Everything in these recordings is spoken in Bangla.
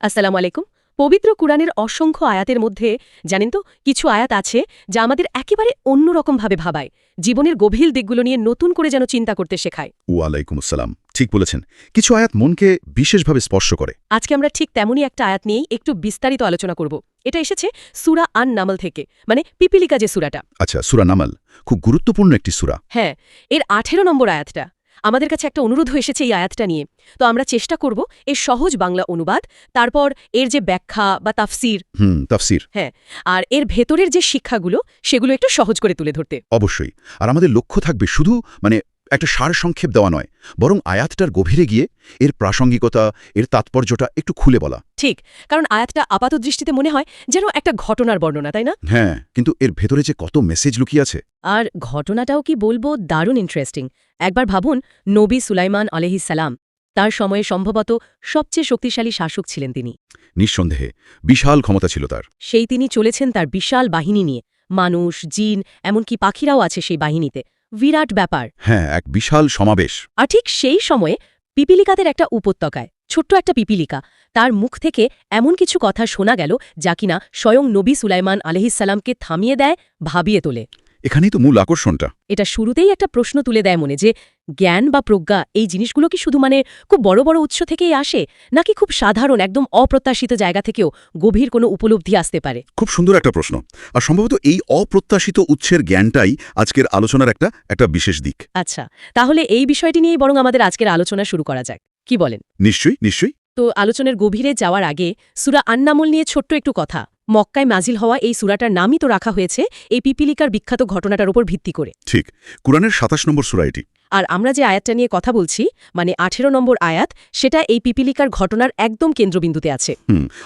আসসালামু আলাইকুম। পবিত্র কুরআনের অসংখ্য আয়াতের মধ্যে জানেন তো কিছু আয়াত আছে যা আমাদের একেবারে অন্যরকমভাবে ভাবায়, জীবনের গভীর দিকগুলো নিয়ে নতুন করে যেন চিন্তা করতে শেখায়। ওয়ালাইকুম আসসালাম। ঠিক বলেছেন, কিছু আয়াত মনকে বিশেষভাবে স্পর্শ করে। আজকে আমরা ঠিক তেমনই একটা আয়াত নিয়েই একটু বিস্তারিত আলোচনা করব। এটা এসেছে সূরা আন-নামল থেকে, মানে পিপিলিকা যে সূরাটা। আচ্ছা, সূরা নামল খুব গুরুত্বপূর্ণ একটি সূরা। হ্যাঁ, এর 18 নম্বর আয়াতটা। আমাদের কাছে একটা অনুরোধ এসেছে এই আয়াতটা নিয়ে, তো আমরা চেষ্টা করব এর সহজ বাংলা অনুবাদ, তারপর এর যে ব্যাখ্যা বা তাফসির, তাফসির। হ্যাঁ, আর এর ভেতরের যে শিক্ষাগুলো সেগুলো একটু সহজ করে তুলে ধরতে। অবশ্যই। আর আমাদের লক্ষ্য থাকবে শুধু একটা সার সংক্ষেপ দেওয়া নয়, বরং আয়াতটার গভীরে গিয়ে এর প্রাসঙ্গিকতা, এর তাৎপর্যটা একটু খুলে বলা। ঠিক, কারণ আয়াতটা আপাত দৃষ্টিতে মনে হয় যেন একটা ঘটনার বর্ণনা, তাই না? হ্যাঁ, কিন্তু এর ভেতরে যে কত মেসেজ লুকিয়ে আছে। আর ঘটনাটাও কি বলবো, দারুণ ইন্টারেস্টিং। একবার ভাবুন, নবী সুলাইমান আলাইহিস সালাম, তার সময়ে সম্ভবত সবচেয়ে শক্তিশালী শাসক ছিলেন তিনি। নিঃসন্দেহে বিশাল ক্ষমতা ছিল তার। সেই তিনি চলেছেন তার বিশাল বাহিনী নিয়ে, মানুষ, জিন, এমনকি পাখিরাও আছে সেই বাহিনীতে। বিরাট ব্যাপার। হ্যাঁ, এক বিশাল সমাবেশ। আর ঠিক সেই সময়ে পিপিলিকাদের একটা উপত্যকায়, ছোট্ট একটা পিপিলিকা, তার মুখ থেকে এমন কিছু কথা শোনা গেল যা কিনা স্বয়ং নবী সুলাইমান আলাইহিস সালামকে থামিয়ে দেয়, ভাবিয়ে তোলে। এখানেই তো মূল আকর্ষণটা। এটা শুরুতেই একটা প্রশ্ন তুলে দেয় মনে, যে জ্ঞান বা প্রজ্ঞা এই জিনিসগুলো কি শুধু খুব বড় বড় উৎস থেকেই আসে, নাকি খুব সাধারণ একদম অপ্রত্যাশিত জায়গা থেকেও গভীর কোনো উপলব্ধি আসতে পারে? খুব সুন্দর একটা প্রশ্ন। আর সম্ভবত এই অপ্রত্যাশিত উৎসের জ্ঞানটাই আজকের আলোচনার একটা বিশেষ দিক। আচ্ছা, তাহলে এই বিষয়টি নিয়েই বরং আমাদের আজকের আলোচনা শুরু করা যাক, কি বলেন? নিশ্চয়ই, নিশ্চয়ই। তো আলোচনার গভীরে যাওয়ার আগে সূরা আন-নামল নিয়ে ছোট্ট একটু কথা। মক্কায় নাজিল হওয়া এই সূরাটার নামই তো রাখা হয়েছে এই পিপিলিকার বিখ্যাত ঘটনাটার উপর ভিত্তি করে। ঠিক, কুরআনের ২৭ নম্বর সূরা এটি। আর আমরা যে আয়াতটা নিয়ে কথা বলছি, 18 নম্বর আয়াত, সেটা এই পিপিলিকার ঘটনার একদম কেন্দ্রবিন্দুতে আছে।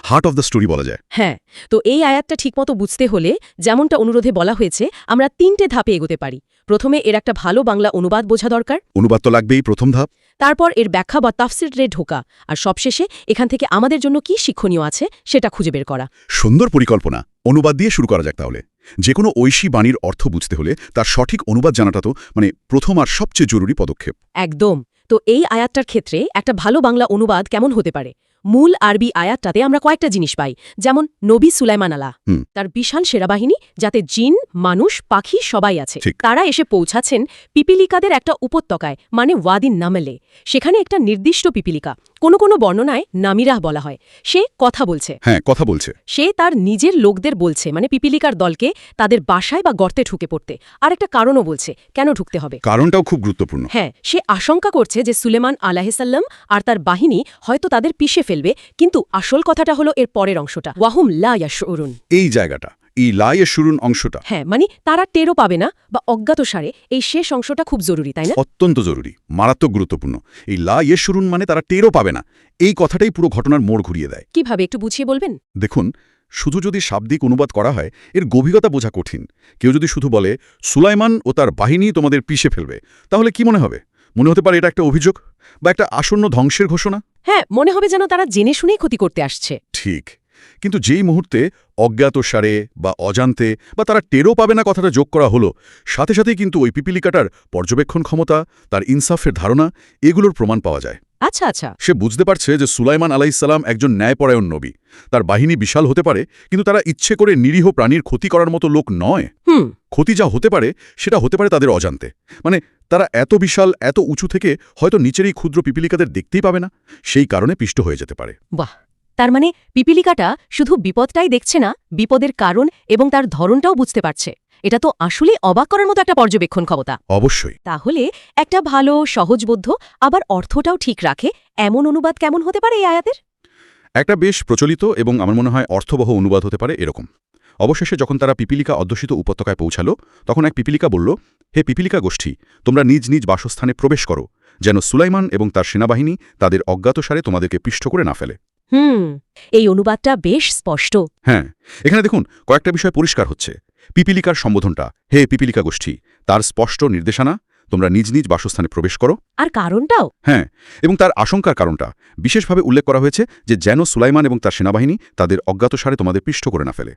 হার্ট অফ দ্য স্টোরি বলা যায়। হ্যাঁ, তো এই আয়াতটা ঠিকমতো বুঝতে হলে যেমনটা অনুরোধে বলা হয়েছে, আমরা 3টে ধাপে এগোতে পারি। প্রথমে এর একটা ভালো বাংলা অনুবাদ বোঝা দরকার। অনুবাদ তো লাগবেই, প্রথম ধাপ। তারপর এর ব্যাখ্যা বা তাফসিরে ঢোকা, আর সবশেষে এখান থেকে আমাদের জন্য কি শিক্ষণীয় আছে সেটা খুঁজে বের করা। সুন্দর পরিকল্পনা। অনুবাদ দিয়ে শুরু করা যাক তাহলে। যে কোনো ঐশী বাণীর অর্থ বুঝতে হলে তার সঠিক অনুবাদ জানাটা তো প্রথম আর সবচেয়ে জরুরি পদক্ষেপ। একদম। তো এই আয়াতটার ক্ষেত্রে একটা ভালো বাংলা অনুবাদ কেমন হতে পারে? মূল আরবি আয়াতটাতে আমরা কয়েকটা জিনিস পাই, যেমন নবী সুলাইমান আলাহ, তার বিশাল সেনাবাহিনী, যাতে জিন, মানুষ, পাখি সবাই আছে। তারা এসে পৌঁছাচ্ছেন পিপিলিকাদের একটা উপত্যকায়, মানে ওয়াদিন নামেলে। সেখানে একটা নির্দিষ্ট পিপিলিকা, কোনো কোনো বর্ণনায় নামিরাহ বলা হয়, সে কথা বলছে। হ্যাঁ, কথা বলছে। সে তার নিজের লোকদের বলছে, মানে পিপিলিকার দলকে, তাদের বাসায় বা গর্তে ঢুকে পড়তে। আর একটা কারণও বলছে কেন ঢুকতে হবে। কারণটাও খুব গুরুত্বপূর্ণ। হ্যাঁ, সে আশঙ্কা করছে যে সুলেমান আলাইহিসসালাম আর তার বাহিনী হয়তো তাদের পিষে ফেলবে, কিন্তু আসল কথাটা হলো এর পরের অংশটা, ওয়াহুম লা ইয়াশউরুন। এই জায়গাটা, এই লা ইয়াশউরুন অংশটা, হ্যাঁ, মানে তারা টেরও পাবে না বা অজ্ঞাতসারে, এই শেষ অংশটা খুব জরুরি, তাই না? অত্যন্ত জরুরি, মারাত্মক গুরুত্বপূর্ণ। এই লা ইয়াশউরুন মানে তারা টেরও পাবে না, এই কথাটাই পুরো ঘটনার মোড় ঘুরিয়ে দেয়। কিভাবে, একটু বুঝিয়ে বলবেন? দেখুন, শুধু যদি শাব্দিক অনুবাদ করা হয় এর গভীরতা বোঝা কঠিন। কেউ যদি শুধু বলে সুলাইমান ও তার বাহিনী তোমাদের পিষে ফেলবে, তাহলে কি মনে হবে? মনে হতে পারে এটা একটা অভিযোগ বা একটা আসন্ন ধ্বংসের ঘোষণা। হ্যাঁ, মনে হবে যেন তারা জেনে শুনেই ক্ষতি করতে আসছে। ঠিক, কিন্তু যেই মুহূর্তে অজ্ঞাতসারে বা অজান্তে বা তারা টেরও পাবে না কথাটা যোগ করা হলো, সাথে সাথেই কিন্তু ওই পিপিলিকাটার পর্যবেক্ষণ ক্ষমতা, তার ইনসাফের ধারণা, এগুলোর প্রমাণ পাওয়া যায়। আচ্ছা আচ্ছা। সে বুঝতে পারছে যে সুলাইমান আলাইহিসসালাম একজন ন্যায়পরায়ণ নবী। তার বাহিনী বিশাল হতে পারে, কিন্তু তারা ইচ্ছে করে নিরীহ প্রাণীর ক্ষতি করার মতো লোক নয়। ক্ষতি যা হতে পারে সেটা হতে পারে তাদের অজান্তে। তারা এত বিশাল, এত উঁচু থেকে হয়তো নিচের এই ক্ষুদ্র পিপিলিকাদের দেখতেই পাবে না, সেই কারণে পিষ্ট হয়ে যেতে পারে। বাহ, তার মানে পিপিলিকাটা শুধু বিপদটাই দেখছে না, বিপদের কারণ এবং তার ধরনটাও বুঝতে পারছে। এটা তো আসলে অবাক করার মতো একটা পর্যবেক্ষণ ক্ষমতা। অবশ্যই। তাহলে একটা ভালো, সহজবোধ্য, আবার অর্থটাও ঠিক রাখে এমন অনুবাদ কেমন হতে পারে এই আয়াতের? একটা বেশ প্রচলিত এবং আমার মনে হয় অর্থবহ অনুবাদ হতে পারে এরকম: অবশেষে যখন তারা পিপিলিকা অধ্যুষিত উপত্যকায় পৌঁছালো, তখন এক পিপিলিকা বলল, হে পিপিলিকা গোষ্ঠী, তোমরা নিজ নিজ বাসস্থানে প্রবেশ করো, যেন সুলাইমান এবং তার সেনাবাহিনী তাদের অজ্ঞাতসারে তোমাদেরকে পিষ্ট করে না ফেলে। এই অনুবাদটা বেশ স্পষ্ট। হ্যাঁ, এখানে দেখুন কয়েকটা বিষয় পরিষ্কার হচ্ছে। পিপিলিকার সম্বোধনটা, হে পিপিলিকা গোষ্ঠী, তার স্পষ্ট নির্দেশনা, তোমরা নিজ নিজ বাসস্থানে প্রবেশ করো। আর কারণটাও? হ্যাঁ, এবং তার আশঙ্কার কারণটা বিশেষভাবে উল্লেখ করা হয়েছে, যে যেন সুলাইমান এবং তার সেনাবাহিনী তাদের অজ্ঞাতসারে তোমাদের পিষ্ট করে না ফেলে।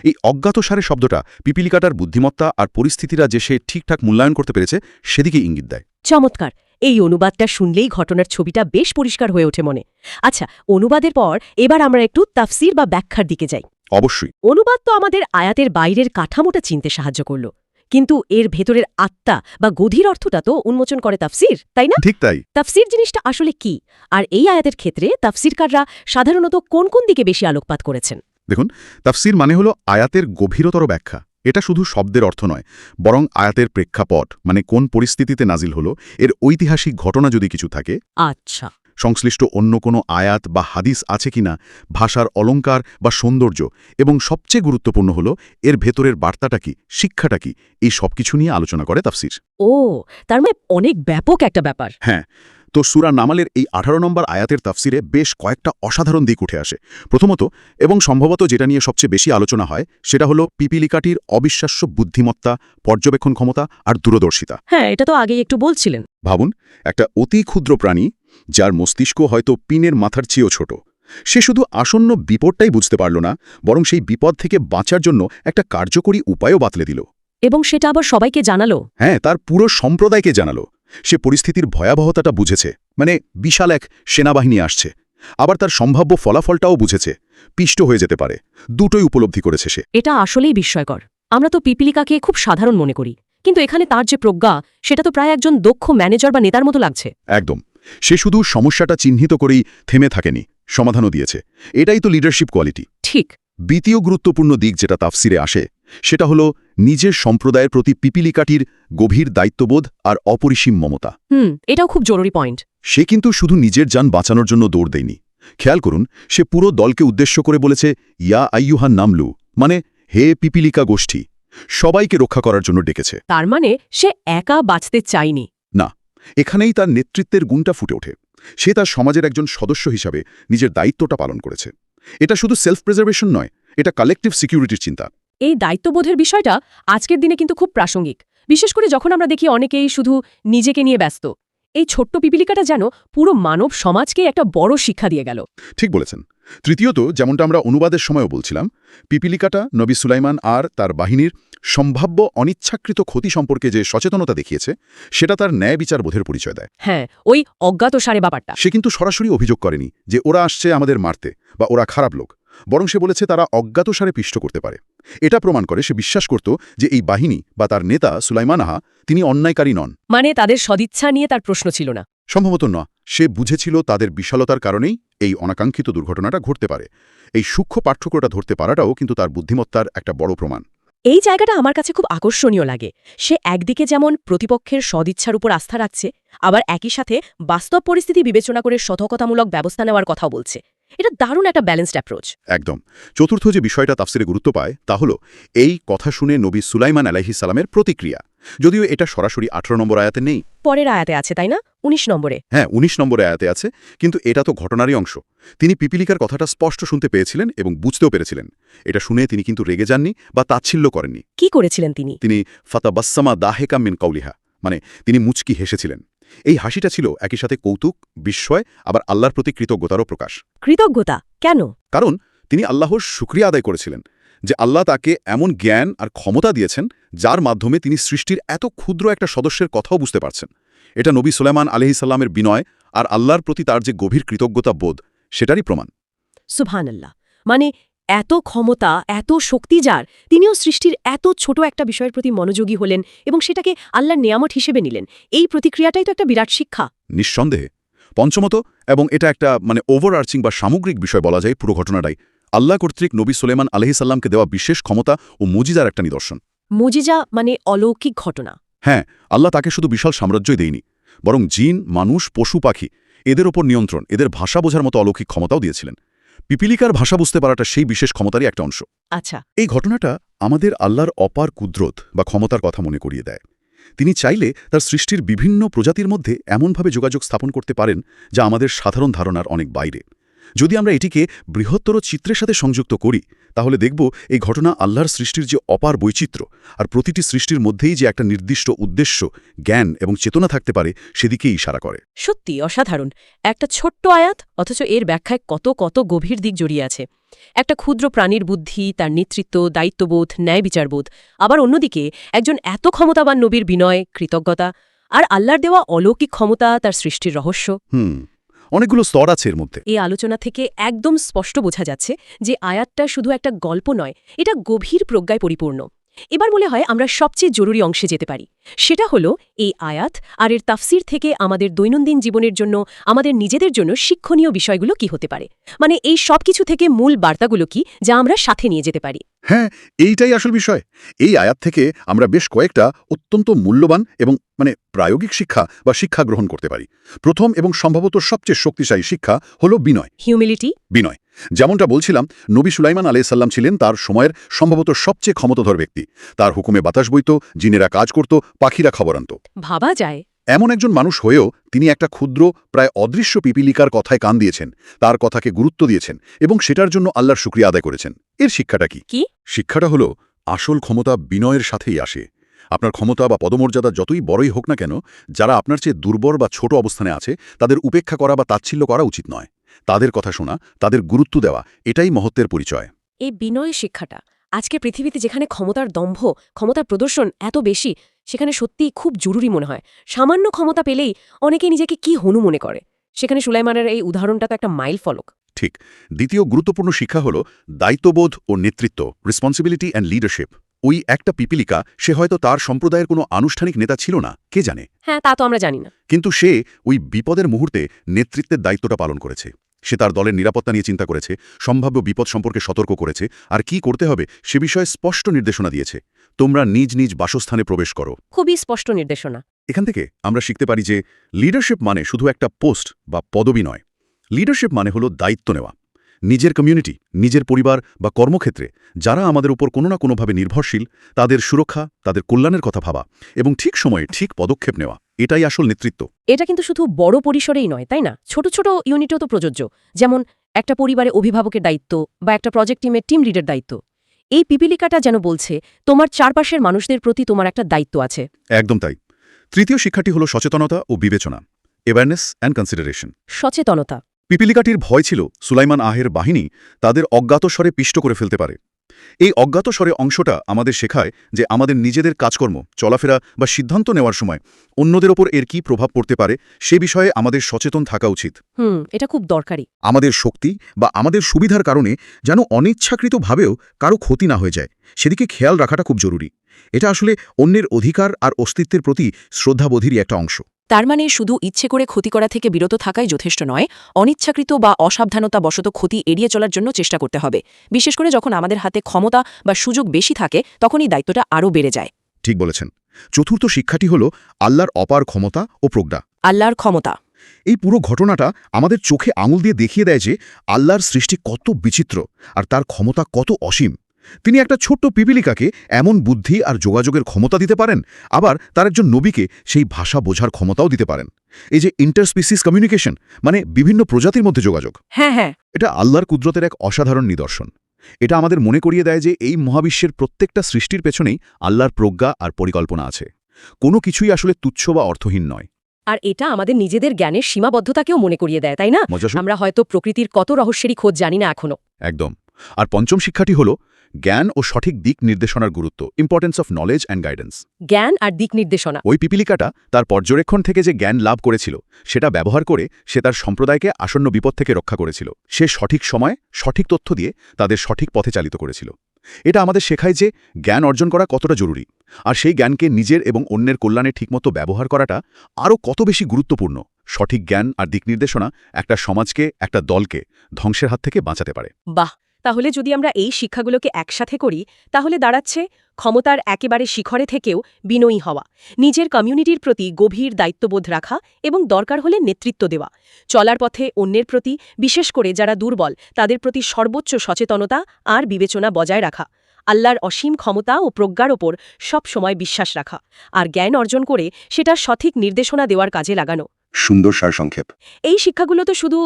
এই অজ্ঞাতসারে শব্দটা পিপিলিকাটার বুদ্ধিমত্তা আর পরিস্থিতিরা যে সে ঠিকঠাক মূল্যায়ন করতে পেরেছে সেদিকে ইঙ্গিত দেয়। চমৎকার। এই অনুবাদটা শুনলেই ঘটনার ছবিটা বেশ পরিষ্কার হয়ে ওঠে মনে। আচ্ছা, অনুবাদের পর এবার আমরা একটু তাফসির বা ব্যাখ্যার দিকে যাই। অবশ্যই। অনুবাদ তো আমাদের আয়াতের বাইরের কাঠামোটা চিনতে সাহায্য করল, কিন্তু এর ভেতরের আত্মা বা গভীর অর্থটা তো উন্মোচন করে তাফসির, তাই না? ঠিক তাই। তাফসির জিনিসটা আসলে কি, আর এই আয়াতের ক্ষেত্রে তাফসিরকাররা সাধারণত কোন কোন দিকে বেশি আলোকপাত করেছেন? দেখুন, তাফসির মানে হলো আয়াতের গভীরতর ব্যাখ্যা। এটা শুধু শব্দের অর্থ নয়, বরং আয়াতের প্রেক্ষাপট, মানে কোন পরিস্থিতিতে নাজিল হলো, এর ঐতিহাসিক ঘটনা যদি কিছু থাকে, আচ্ছা, সংশ্লিষ্ট অন্য কোনো আয়াত বা হাদিস আছে কিনা, ভাষার অলংকার বা সৌন্দর্য, এবং সবচেয়ে গুরুত্বপূর্ণ হলো এর ভেতরের বার্তাটা কি, শিক্ষাটা কি, এই সবকিছু নিয়ে আলোচনা করে তাফসির। ও, তার মানে অনেক ব্যাপক একটা ব্যাপার। হ্যাঁ, তো সূরা নামালের এই 18 নম্বর আয়াতের তাফসিরে বেশ কয়েকটা অসাধারণ দিক উঠে আসে। প্রথমত, এবং সম্ভবত যেটা নিয়ে সবচেয়ে বেশি আলোচনা হয়, সেটা হলো পিপিলিকাটির অবিশ্বাস্য বুদ্ধিমত্তা, পর্যবেক্ষণ ক্ষমতা আর দূরদর্শিতা। হ্যাঁ, এটা তো আগেই একটু বলছিলেন। ভাবুন, একটা অতি ক্ষুদ্র প্রাণী, যার মস্তিষ্ক হয়তো পিনের মাথার চেয়েও ছোট, সে শুধু আসন্ন বিপদটাই বুঝতে পারল না, বরং সেই বিপদ থেকে বাঁচার জন্য একটা কার্যকরী উপায়ও বাতলে দিল। এবং সেটা আবার সবাইকে জানালো। হ্যাঁ, তার পুরো সম্প্রদায়কে জানালো। সে পরিস্থিতির ভয়াবহতাটা বুঝেছে, মানে বিশাল এক সেনাবাহিনী আসছে। আবার তার সম্ভাব্য ফলাফলটাও বুঝেছে, পিষ্ট হয়ে যেতে পারে। দুটোই উপলব্ধি করেছে সে। এটা আসলেই বিস্ময়কর। আমরা তো পিপিলিকাকে খুব সাধারণ মনে করি, কিন্তু এখানে তার যে প্রজ্ঞা, সেটা তো প্রায় একজন দক্ষ ম্যানেজার বা নেতার মতো লাগছে। একদম। সে শুধু সমস্যাটা চিহ্নিত করেই থেমে থাকেনি, সমাধানও দিয়েছে। এটাই তো লিডারশিপ কোয়ালিটি। ঠিক। দ্বিতীয় গুরুত্বপূর্ণ দিক যেটা তাফসিরে আসে, সেটা হলো নিজের সম্প্রদায়ের প্রতি পিপিলিকাটির গভীর দায়িত্ববোধ আর অপরিসীম মমতা। এটাও খুব জরুরি পয়েন্ট। সে কিন্তু শুধু নিজের যান বাঁচানোর জন্য দৌড় দেয়নি। খেয়াল করুন, সে পুরো দলকে উদ্দেশ্য করে বলেছে, ইয়া আইয়ুহান নামলু, মানে হে পিপিলিকা গোষ্ঠী, সবাইকে রক্ষা করার জন্য ডেকেছে। তার মানে সে একা বাঁচতে চায়নি। না, এখানেই তার নেতৃত্বের গুণটা ফুটে ওঠে। সে তার সমাজের একজন সদস্য হিসাবে নিজের দায়িত্বটা পালন করেছে। এটা শুধু সেলফ প্রিজার্ভেশন নয়, এটা কালেকটিভ সিকিউরিটির চিন্তা। এই দায়িত্ববোধের বিষয়টা আজকের দিনে কিন্তু খুব প্রাসঙ্গিক, বিশেষ করে যখন আমরা দেখি অনেকেই শুধু নিজেকে নিয়ে ব্যস্ত। এই ছোট্ট পিপিলিকাটা যেন পুরো মানব সমাজকে একটা বড় শিক্ষা দিয়ে গেল। ঠিক বলেছেন। তৃতীয়ত, যেমনটা আমরা অনুবাদের সময়ও বলছিলাম, পিপিলিকাটা নবী সুলাইমান আর তার বাহিনীর সম্ভাব্য অনিচ্ছাকৃত ক্ষতি সম্পর্কে যে সচেতনতা দেখিয়েছে, সেটা তার ন্যায় বিচার বোধের পরিচয় দেয়। হ্যাঁ, ওই অজ্ঞাতসারে ব্যাপারটা। সে কিন্তু সরাসরি অভিযোগ করেনি যে ওরা আসছে আমাদের মারতে বা ওরা খারাপ লোক, বরং সে বলেছে তারা অজ্ঞাতসারে পিষ্ট করতে পারে। এটা প্রমাণ করে সে বিশ্বাস করত যে এই বাহিনী বা তার নেতা সুলাইমান আহা, তিনি অন্যায়কারী নন। মানে তাদের সদিচ্ছা নিয়ে তার প্রশ্ন ছিল না। সম্ভবত না, সে বুঝেছিল তাদের বিশালতার কারণেই এই অনাকাঙ্ক্ষিত দুর্ঘটনাটা ঘটতে পারে। এই সূক্ষ্ম পার্থক্যটা ধরতে পারাটাও কিন্তু তার বুদ্ধিমত্তার একটা বড় প্রমাণ। এই জায়গাটা আমার কাছে খুব আকর্ষণীয় লাগে। সে একদিকে যেমন প্রতিপক্ষের সদিচ্ছার উপর আস্থা রাখছে, আবার একই সাথে বাস্তব পরিস্থিতি বিবেচনা করে সতর্কতামূলক ব্যবস্থা নেওয়ার কথাও বলছে। এটা দারুণ একটা ব্যালেন্সড অ্যাপ্রোচ। একদম। চতুর্থ যে বিষয়টা তাফসিরে গুরুত্ব পায়, তা হলো এই কথা শুনে নবী সুলাইমান আলাইহিস সালামের প্রতিক্রিয়া। যদিও এটা সরাসরি 18 নম্বর আয়াতে নেই, পরের আয়াতে আছে, তাই না? 19 নম্বরে। হ্যাঁ, 19 নম্বরে আয়াতে আছে, কিন্তু এটা তো ঘটনারই অংশ। তিনি পিপিলিকার কথাটা স্পষ্ট শুনতে পেয়েছিলেন এবং বুঝতেও পেরেছিলেন। এটা শুনে তিনি কিন্তু রেগে যাননি বা তাচ্ছিল্য করেননি। কি করেছিলেন তিনি? তিনি ফাতাবাসসামা দাহেকা মিন কাউলিহা, মানে তিনি মুচকি হেসেছিলেন। এই হাসিটা ছিল একই সাথে কৌতুক, বিস্ময়, আবার আল্লাহর প্রতি কৃতজ্ঞতারও প্রকাশ। কৃতজ্ঞতা কেন? কারণ তিনি আল্লাহর শুকরিয়া আদায় করেছিলেন যে আল্লাহ তাকে এমন জ্ঞান আর ক্ষমতা দিয়েছেন, যার মাধ্যমে তিনি সৃষ্টির এত ক্ষুদ্র একটা সদস্যের কথাও বুঝতে পারছেন। এটা নবী সুলাইমান আলাইহিস সালামের বিনয় আর আল্লাহর প্রতি তার যে গভীর কৃতজ্ঞতা বোধ, সেটারই প্রমাণ। সুবহানাল্লাহ। মানে এত ক্ষমতা, এত শক্তি যার, তিনিও সৃষ্টির এত ছোট একটা বিষয়ের প্রতি মনোযোগী হলেন এবং সেটাকে আল্লাহর নেয়ামত হিসেবে নিলেন। এই প্রতিক্রিয়াটাই তো একটা বিরাট শিক্ষা। নিঃসন্দেহে। পঞ্চমত, এবং এটা একটা ওভারআর্চিং বা সামগ্রিক বিষয় বলা যায় পুরো ঘটনাটাই, আল্লাহ কর্তৃক নবী সুলাইমান আলাইহিস সালামকে দেওয়া বিশেষ ক্ষমতা ও মুজিজার একটা নিদর্শন। মুজিজা মানে অলৌকিক ঘটনা। হ্যাঁ, আল্লাহ তাকে শুধু বিশাল সাম্রাজ্যই দেয়নি, বরং জিন, মানুষ, পশু পাখি এদের ওপর নিয়ন্ত্রণ, এদের ভাষা বোঝার মতো অলৌকিক ক্ষমতাও দিয়েছিলেন। পিপিলিকার ভাষা বুঝতে পারাটা সেই বিশেষ ক্ষমতারই একটা অংশ। আচ্ছা, এই ঘটনাটা আমাদের আল্লাহর অপার কুদরত বা ক্ষমতার কথা মনে করিয়ে দেয়। তিনি চাইলে তার সৃষ্টির বিভিন্ন প্রজাতির মধ্যে এমনভাবে যোগাযোগ স্থাপন করতে পারেন যা আমাদের সাধারণ ধারণার অনেক বাইরে। যদি আমরা এটিকে বৃহত্তর চিত্রের সাথে সংযুক্ত করি তাহলে দেখব এই ঘটনা আল্লাহর সৃষ্টির যে অপার বৈচিত্র্য আর প্রতিটি সৃষ্টির মধ্যেই যে একটা নির্দিষ্ট উদ্দেশ্য, জ্ঞান এবং চেতনা থাকতে পারে সেদিকেই ইশারা করে। সত্যি অসাধারণ। একটা ছোট্ট আয়াত, অথচ এর ব্যাখ্যায় কত কত গভীর দিক জড়িয়ে আছে। একটা ক্ষুদ্র প্রাণীর বুদ্ধি, তার নেতৃত্ব, দায়িত্ববোধ, ন্যায় বিচারবোধ, আবার অন্যদিকে একজন এত ক্ষমতাবান নবীর বিনয়, কৃতজ্ঞতা, আর আল্লাহর দেওয়া অলৌকিক ক্ষমতা, তার সৃষ্টির রহস্য। অনেকগুলো স্তর আছে এর মধ্যে। এই আলোচনা থেকে একদম স্পষ্ট বোঝা যাচ্ছে যে আয়াতটা শুধু একটা গল্প নয়, এটা গভীর প্রজ্ঞায় পরিপূর্ণ। এবার মনে হয় আমরা সবচেয়ে জরুরি অংশে যেতে পারি। সেটা হলো এই আয়াত আর এর তাফসির থেকে আমাদের দৈনন্দিন জীবনের জন্য, আমাদের নিজেদের জন্য শিক্ষণীয় বিষয়গুলো কি হতে পারে। মানে এই সব কিছু থেকে মূল বার্তাগুলো কি, যা আমরা সাথে নিয়ে যেতে পারি। হ্যাঁ, এইটাই আসল বিষয়। এই আয়াত থেকে আমরা বেশ কয়েকটা অত্যন্ত মূল্যবান এবং প্রায়োগিক শিক্ষা বা শিক্ষা গ্রহণ করতে পারি। প্রথম এবং সম্ভবত সবচেয়ে শক্তিশালী শিক্ষা হলো বিনয়, হিউমিলিটি। বিনয়। যেমনটা বলছিলাম, নবী সুলাইমান আলাইহিস সালাম ছিলেন তার সময়ের সম্ভবত সবচেয়ে ক্ষমতাধর ব্যক্তি। তার হুকুমে বাতাস বইত, জিনেরা কাজ করত, পাখিরা খবর আনত। ভাবা যায় এমন একজন মানুষ হয়েও তিনি একটা ক্ষুদ্র, প্রায় অদৃশ্য পিপিলিকার কথায় কান দিয়েছেন, তার কথাকে গুরুত্ব দিয়েছেন এবং সেটার জন্য আল্লাহর শুকরিয়া আদায় করেছেন। এর শিক্ষাটা কি? শিক্ষাটা হলো আসল ক্ষমতা বিনয়ের সাথেই আসে। আপনার ক্ষমতা বা পদমর্যাদা যতই বড়ই হোক না কেন, যারা আপনার চেয়ে দুর্বল বা ছোট অবস্থানে আছে তাদের উপেক্ষা করা বা তাচ্ছিল্য করা উচিত নয়। তাদের কথা শোনা, তাদের গুরুত্ব দেওয়া, এটাই মহত্বের পরিচয়। এই বিনয় শিক্ষাটা আজকে পৃথিবীতে যেখানে ক্ষমতার দম্ভ, ক্ষমতার প্রদর্শন এত বেশি, সেখানে সত্যিই খুব জরুরি মনে হয়। সামান্য ক্ষমতা পেলেই অনেকে নিজেকে কি হনু মনে করে। সেখানে সুলাইমানের এই উদাহরণটা তো একটা মাইল ফলক। ঠিক। দ্বিতীয় গুরুত্বপূর্ণ শিক্ষা হল দায়িত্ববোধ ও নেতৃত্ব, রেসপন্সিবিলিটি অ্যান্ড লিডারশিপ। ওই একটা পিপিলিকা, সে হয়তো তার সম্প্রদায়ের কোনো আনুষ্ঠানিক নেতা ছিল না, কে জানে। হ্যাঁ, তা তো আমরা জানি না। কিন্তু সে ওই বিপদের মুহূর্তে নেতৃত্বের দায়িত্বটা পালন করেছে। সে তার দলের নিরাপত্তা নিয়ে চিন্তা করেছে, সম্ভাব্য বিপদ সম্পর্কে সতর্ক করেছে, আর কি করতে হবে সে বিষয়ে স্পষ্ট নির্দেশনা দিয়েছে। তোমরা নিজ নিজ বাসস্থানে প্রবেশ করো। খুবই স্পষ্ট নির্দেশনা। এখান থেকে আমরা শিখতে পারি যে লিডারশিপ মানে শুধু একটা পোস্ট বা পদবি নয়। লিডারশিপ মানে হলো দায়িত্ব নেওয়া। নিজের কমিউনিটি, নিজের পরিবার বা কর্মক্ষেত্রে যারা আমাদের উপর কোনো না কোনোভাবে নির্ভরশীল, তাদের সুরক্ষা, তাদের কল্যাণের কথা ভাবা এবং ঠিক সময়ে ঠিক পদক্ষেপ নেওয়া, এটাই আসল নেতৃত্ব। এটা কিন্তু শুধু বড় পরিসরেই নয়, তাই না? ছোট ছোট ইউনিটও তো প্রযোজ্য। যেমন একটা পরিবারে অভিভাবকের দায়িত্ব বা একটা প্রজেক্ট টিমের টিম লিডার দায়িত্ব। এই পিপিলিকাটা যেন বলছে তোমার চারপাশের মানুষদের প্রতি তোমার একটা দায়িত্ব আছে। একদম তাই। তৃতীয় শিক্ষাটি হলো সচেতনতা ও বিবেচনা, অ্যাওয়ারনেস অ্যান্ড কনসিডারেশন। সচেতনতা। পিপিলিকাটির ভয় ছিল সুলাইমান আহের বাহিনী তাদের অজ্ঞাতস্বরে পিষ্ট করে ফেলতে পারে। এই অজ্ঞাতস্বরে অংশটা আমাদের শেখায় যে আমাদের নিজেদের কাজকর্ম, চলাফেরা বা সিদ্ধান্ত নেওয়ার সময় অন্যদের ওপর এর কী প্রভাব পড়তে পারে সে বিষয়ে আমাদের সচেতন থাকা উচিত। এটা খুব দরকারি। আমাদের শক্তি বা আমাদের সুবিধার কারণে যেন অনিচ্ছাকৃতভাবেও কারো ক্ষতি না হয়ে যায়, সেদিকে খেয়াল রাখাটা খুব জরুরি। এটা আসলে অন্যের অধিকার আর অস্তিত্বের প্রতি শ্রদ্ধাবোধেরই একটা অংশ। তার মানে শুধু ইচ্ছে করে ক্ষতি করা থেকে বিরত থাকাই যথেষ্ট নয়, অনিচ্ছাকৃত বা অসাবধানতা বশত ক্ষতি এড়িয়ে চলার জন্য চেষ্টা করতে হবে। বিশেষ করে যখন আমাদের হাতে ক্ষমতা বা সুযোগ বেশি থাকে, তখন এই দায়িত্বটা আরও বেড়ে যায়। ঠিক বলেছেন। চতুর্থ শিক্ষাটি হল আল্লাহর অপার ক্ষমতা ও প্রজ্ঞা। আল্লাহর ক্ষমতা। এই পুরো ঘটনাটা আমাদের চোখে আঙুল দিয়ে দেখিয়ে দেয় যে আল্লাহর সৃষ্টি কত বিচিত্র আর তার ক্ষমতা কত অসীম। তিনি একটা ছোট্ট পিপিলিকাকে এমন বুদ্ধি আর যোগাযোগের ক্ষমতা দিতে পারেন, আবার তার একজন নবীকে সেই ভাষা বোঝার ক্ষমতাও দিতে পারেন। এই যে ইন্টারস্পিসিস কমিউনিকেশন, মানে বিভিন্ন প্রজাতির মধ্যে যোগাযোগ, হ্যাঁ, এটা আল্লাহর কুদরতের এক অসাধারণ নিদর্শন। এটা আমাদের মনে করিয়ে দেয় যে এই মহাবিশ্বের প্রত্যেকটা সৃষ্টির পেছনেই আল্লাহর প্রজ্ঞা আর পরিকল্পনা আছে। কোনো কিছুই আসলে তুচ্ছ বা অর্থহীন নয়। আর এটা আমাদের নিজেদের জ্ঞানের সীমাবদ্ধতাকেও মনে করিয়ে দেয়, তাই না? আমরা হয়তো প্রকৃতির কত রহস্যেরই খোঁজ জানি না এখনো। একদম। আর পঞ্চম শিক্ষাটি হল জ্ঞান ও সঠিক দিক নির্দেশনার গুরুত্ব, importance of knowledge and guidance. জ্ঞান আর দিক নির্দেশনা। ওই পিপিলিকাটা তার পর্যবেক্ষণ থেকে যে জ্ঞান লাভ করেছিল, সেটা ব্যবহার করে সে তার সম্প্রদায়কে আসন্ন বিপদ থেকে রক্ষা করেছিল। সে সঠিক সময়ে সঠিক তথ্য দিয়ে তাদের সঠিক পথে চালিত করেছিল। এটা আমাদের শেখায় যে জ্ঞান অর্জন করা কতটা জরুরি, আর সেই জ্ঞানকে নিজের এবং অন্যের কল্যাণে ঠিকমতো ব্যবহার করাটা আরও কত বেশি গুরুত্বপূর্ণ। সঠিক জ্ঞান আর দিক নির্দেশনা একটা সমাজকে, একটা দলকে ধ্বংসের হাত থেকে বাঁচাতে পারে। বাহ! তাহলে যদি আমরা এই শিক্ষাগুলোকে একসাথে করি, তাহলে দাঁড়াচ্ছে ক্ষমতার একেবারে শিখরে থেকেও বিনয়ী হওয়া, নিজের কমিউনিটির প্রতি গভীর দায়িত্ববোধ রাখা এবং দরকার হলে নেতৃত্ব দেওয়া, চলার পথে অন্যের প্রতি, বিশেষ করে যারা দুর্বল, তাদের প্রতি সর্বোচ্চ সচেতনতা আর বিবেচনা বজায় রাখা, আল্লাহর অসীম ক্ষমতা ও প্রজ্ঞার ওপর সব সময় বিশ্বাস রাখা, আর জ্ঞান অর্জন করে সেটা সঠিক নির্দেশনা দেওয়ার কাজে লাগানো। সুন্দর সারসংক্ষেপ। এই শিক্ষাগুলো তো শুধু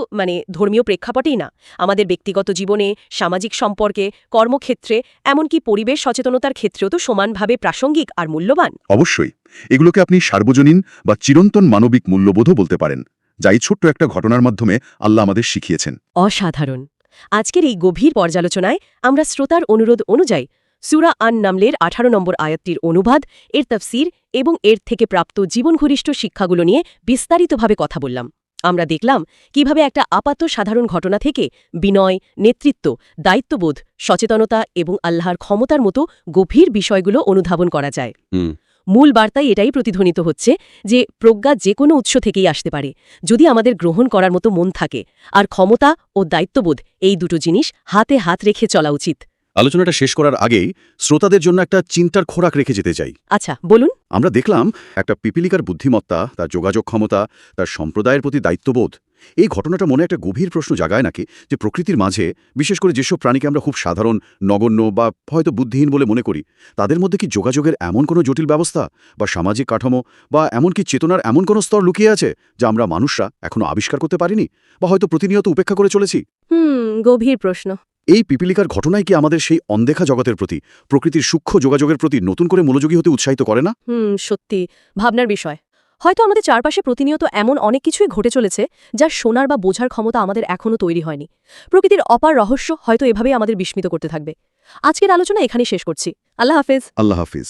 ধর্মীয় প্রেক্ষাপটেই না, আমাদের ব্যক্তিগত জীবনে, সামাজিক সম্পর্কে, কর্মক্ষেত্রে, এমনকি পরিবেশ সচেতনতার ক্ষেত্রেও তো সমানভাবে প্রাসঙ্গিক আর মূল্যবান। অবশ্যই এগুলোকে আপনি সার্বজনীন বা চিরন্তন মানবিক মূল্যবোধও বলতে পারেন, যা এই ছোট্ট একটা ঘটনার মাধ্যমে আল্লাহ আমাদের শিখিয়েছেন। অসাধারণ। আজকের এই গভীর পর্যালোচনায় আমরা শ্রোতার অনুরোধ অনুযায়ী সূরা আন-নামলের 18 নম্বর আয়াতটির অনুবাদ, এর তাফসীর এবং এর থেকে প্রাপ্ত জীবনঘনিষ্ঠ শিক্ষাগুলো নিয়ে বিস্তারিতভাবে কথা বললাম। আমরা দেখলাম কিভাবে একটা আপাত সাধারণ ঘটনা থেকে বিনয়, নেতৃত্ব, দায়িত্ববোধ, সচেতনতা এবং আল্লাহর ক্ষমতার মতো গভীর বিষয়গুলো অনুধাবন করা যায়। মূল বার্তায় এটাই প্রতিধ্বনিত হচ্ছে যে প্রজ্ঞা যে কোনো উৎস থেকেই আসতে পারে, যদি আমাদের গ্রহণ করার মতো মন থাকে, আর ক্ষমতা ও দায়িত্ববোধ এই দুটো জিনিস হাতে হাত রেখে চলা উচিত। আলোচনাটা শেষ করার আগেই শ্রোতাদের জন্য একটা চিন্তার খোরাক রেখে যেতে চাই। আচ্ছা, বলুন। আমরা দেখলাম একটা পিপিলিকার বুদ্ধিমত্তা, তার যোগাযোগ ক্ষমতা, তার সম্প্রদায়ের প্রতি দায়িত্ববোধ। এই ঘটনাটা মনে একটা গভীর প্রশ্ন জাগায় নাকি, যে প্রকৃতির মাঝে, বিশেষ করে যেসব প্রাণীকে আমরা খুব সাধারণ, নগণ্য বা হয়তো বুদ্ধিহীন বলে মনে করি, তাদের মধ্যে কি যোগাযোগের এমন কোনো জটিল ব্যবস্থা বা সামাজিক কাঠামো বা এমনকি চেতনার এমন কোনো স্তর লুকিয়ে আছে যা আমরা মানুষরা এখনো আবিষ্কার করতে পারিনি বা হয়তো প্রতিনিয়ত উপেক্ষা করে চলেছি? গভীর প্রশ্ন। এই পিপিলিকার ঘটনায় কি আমাদের সেই অনদেখা জগতের প্রতি, প্রকৃতির সূক্ষ্ম যোগাযোগের প্রতি নতুন করে মনোযোগী হতে উৎসাহিত করে না? সত্যি ভাবনার বিষয়। হয়তো আমাদের চারপাশে প্রতিনিয়ত এমন অনেক কিছুই ঘটে চলেছে যা শোনার বা বোঝার ক্ষমতা আমাদের এখনও তৈরি হয়নি। প্রকৃতির অপার রহস্য হয়তো এভাবেই আমাদের বিস্মিত করতে থাকবে। আজকের আলোচনা এখানেই শেষ করছি। আল্লাহ হাফেজ। আল্লাহ হাফিজ।